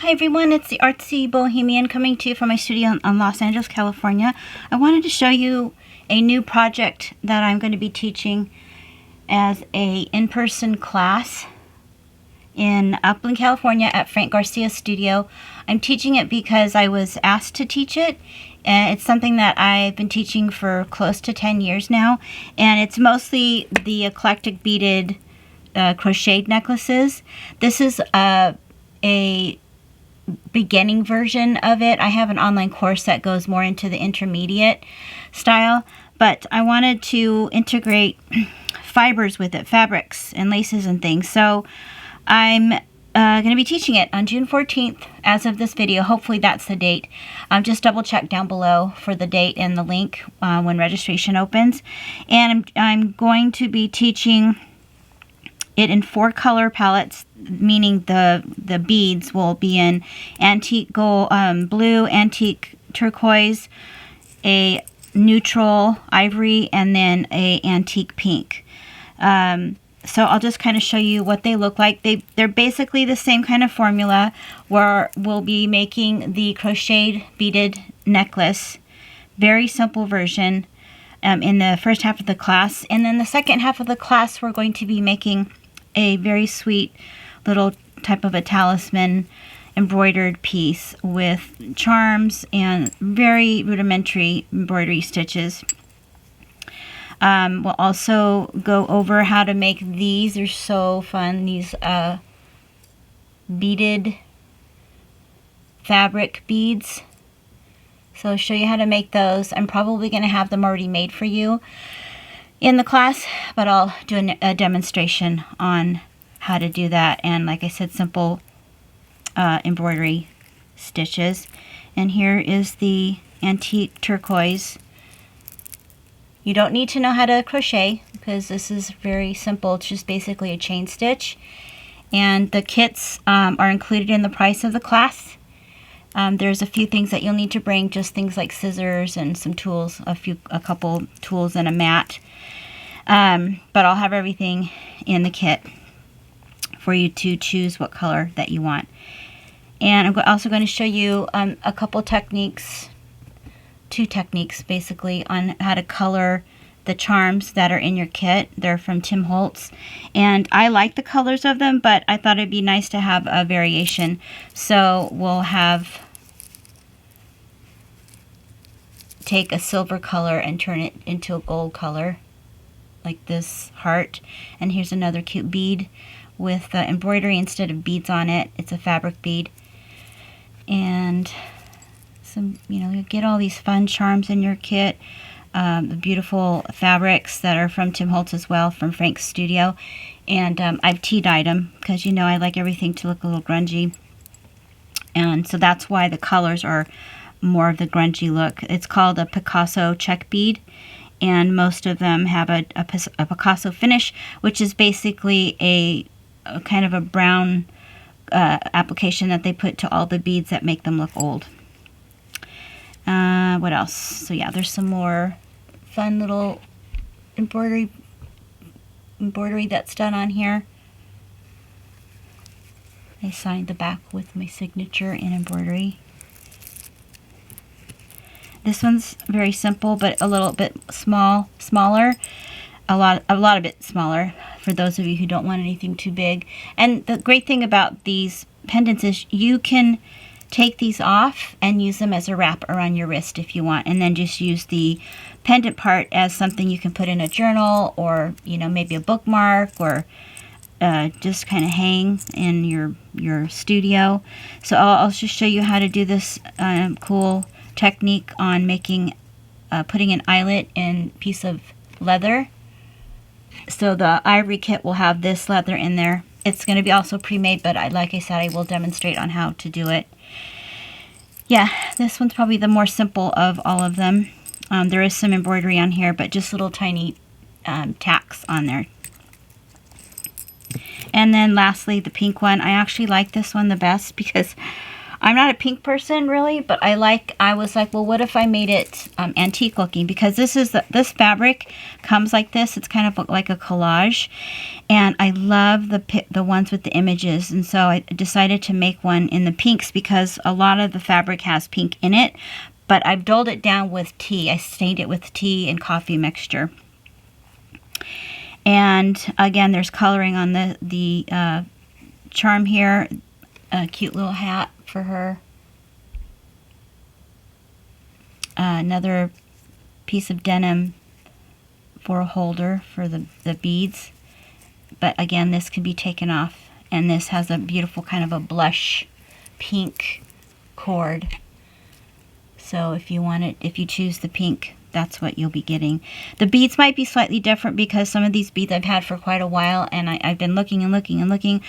Hi everyone, it's the Artsy Bohemian coming to you from my studio in Los Angeles, California. I wanted to show you a new project that I'm going to be teaching as a in-person class in Upland, California at Frank Garcia's studio. I'm teaching it because I was asked to teach it. It's something that I've been teaching for close to 10 years now, and it's mostly the eclectic beaded crocheted necklaces. This is a beginning version of it. I have an online course that goes more into the intermediate style, but I wanted to integrate fibers with it, fabrics and laces and things. So I'm going to be teaching it on June 14th as of this video. Hopefully that's the date. Just double check down below for the date and the link when registration opens. And I'm going to be teaching it in 4 color palettes, meaning the beads will be in antique gold, blue, antique turquoise, a neutral ivory, and then a antique pink. So I'll just kind of show you what they look like. They're basically the same kind of formula where we'll be making the crocheted beaded necklace. Very simple version in the first half of the class. And then the second half of the class we're going to be making a very sweet little type of a talisman embroidered piece with charms and very rudimentary embroidery stitches. We'll also go over how to make these. They're so fun. These beaded fabric beads. So I'll show you how to make those. I'm probably going to have them already made for you in the class, but I'll do a demonstration on how to do that. And like I said, simple embroidery stitches. And here is the antique turquoise. You don't need to know how to crochet because this is very simple. It's just basically a chain stitch. And the kits are included in the price of the class. There's a few things that you'll need to bring, just things like scissors and some tools, a couple tools and a mat. But I'll have everything in the kit for you to choose what color that you want. And I'm also going to show you a couple techniques, 2 techniques basically, on how to color the charms that are in your kit. They're from Tim Holtz, and I like the colors of them, but I thought it'd be nice to have a variation. So we'll take a silver color and turn it into a gold color, like this heart. And here's another cute bead with embroidery instead of beads on it. It's a fabric bead. And some, you get all these fun charms in your kit. The beautiful fabrics that are from Tim Holtz as well, from Frank's studio. And I've tea dyed them because I like everything to look a little grungy. And so that's why the colors are more of the grungy look. It's called a Picasso check bead, and most of them have a Picasso finish, which is basically a kind of a brown application that they put to all the beads that make them look old. What else? So yeah, there's some more fun little embroidery that's done on here. I signed the back with my signature in embroidery. This one's very simple, but a little bit smaller. A lot of it smaller for those of you who don't want anything too big. And the great thing about these pendants is you can take these off and use them as a wrap around your wrist if you want, and then just use the pendant part as something you can put in a journal, or maybe a bookmark, or just kind of hang in your studio. So I'll just show you how to do this cool technique on making putting an eyelet in a piece of leather. So the ivory kit will have this leather in there. It's going to be also pre-made, but like I said, I will demonstrate on how to do it. Yeah, this one's probably the more simple of all of them. There is some embroidery on here, but just little tiny tacks on there. And then lastly, the pink one. I actually like this one the best because I'm not a pink person really, but I was like, well, what if I made it antique looking? Because this fabric comes like this. It's kind of like a collage, and I love the ones with the images. And so I decided to make one in the pinks because a lot of the fabric has pink in it. But I've dulled it down with tea. I stained it with tea and coffee mixture. And again, there's coloring on the charm here. A cute little hat for her. Another piece of denim for a holder for the beads. But again, this can be taken off. And this has a beautiful kind of a blush pink cord. So if you want it, if you choose the pink, that's what you'll be getting. The beads might be slightly different because some of these beads I've had for quite a while, and I've been looking and looking and looking.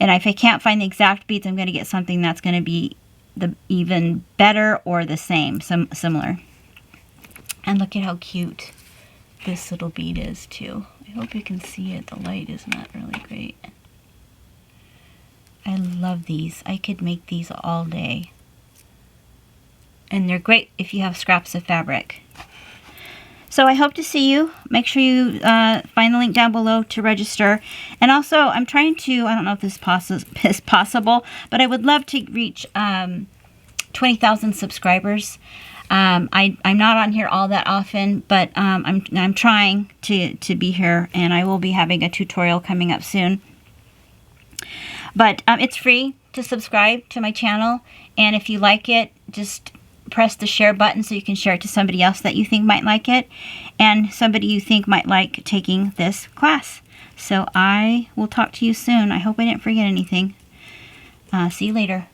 And if I can't find the exact beads, I'm going to get something that's going to be even better or the same, similar. And look at how cute this little bead is too. I hope you can see it. The light is not really great. I love these. I could make these all day. And they're great if you have scraps of fabric. So I hope to see you. Make sure you find the link down below to register. And also, I'm trying to, I don't know if this is possible, but I would love to reach 20,000 subscribers. I'm not on here all that often, but I'm trying to be here, and I will be having a tutorial coming up soon. But it's free to subscribe to my channel, and if you like it, just press the share button so you can share it to somebody else that you think might like it, and somebody you think might like taking this class. So I will talk to you soon. I hope I didn't forget anything. See you later.